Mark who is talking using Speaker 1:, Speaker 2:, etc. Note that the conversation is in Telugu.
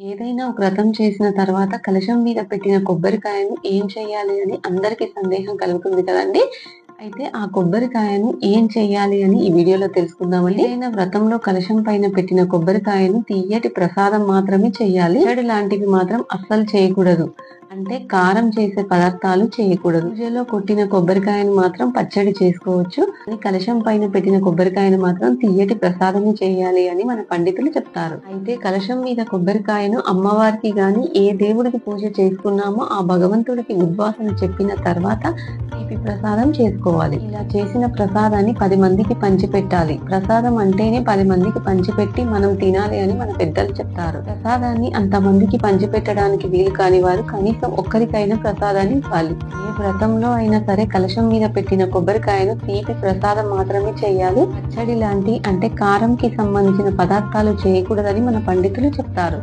Speaker 1: ఏదైనా ఒక వ్రతం చేసిన తర్వాత కలశం మీద పెట్టిన కొబ్బరికాయను ఏం చేయాలి అని అందరికీ సందేహం కలుగుతుంది కదండీ! అయితే ఆ కొబ్బరికాయను ఏం చేయాలి అని ఈ వీడియోలో తెలుసుకుందామండి. ఏదైనా వ్రతంలో కలశం పైన పెట్టిన కొబ్బరికాయను తియ్యటి ప్రసాదం మాత్రమే చేయాలి. పచ్చడి లాంటివి మాత్రం అస్సలు చేయకూడదు. అంటే కారం చేసే పదార్థాలు చేయకూడదు. పూజలో కొట్టిన కొబ్బరికాయను మాత్రం పచ్చడి చేసుకోవచ్చు. కానీ కలశం పైన పెట్టిన కొబ్బరికాయను మాత్రం తియ్యటి ప్రసాదమే చేయాలి అని మన పండితులు చెప్తారు. అయితే కలశం మీద కొబ్బరికాయను అమ్మవారికి గాని ఏ దేవుడికి పూజ చేసుకున్నామో ఆ భగవంతుడికి ఉద్వాసన చెప్పిన తర్వాత తీపి ప్రసాదం చేసుకోవాలి. ఇలా చేసిన ప్రసాదాన్ని 10 మందికి పంచిపెట్టాలి. ప్రసాదం అంటేనే 10 మందికి పంచిపెట్టి మనం తినాలి అని మన పెద్దలు చెప్తారు. ప్రసాదాన్ని అంతమందికి పంచిపెట్టడానికి వీలు కాని వారు కనీసం ఒక్కరికైనా ప్రసాదాన్ని ఇవ్వాలి. ఏ వ్రతంలో అయినా సరే కలశం మీద పెట్టిన కొబ్బరికాయను తీపి ప్రసాదం మాత్రమే చేయాలి. పచ్చడి లాంటి అంటే కారంకి సంబంధించిన పదార్థాలు చేయకూడదని మన పండితులు చెప్తారు.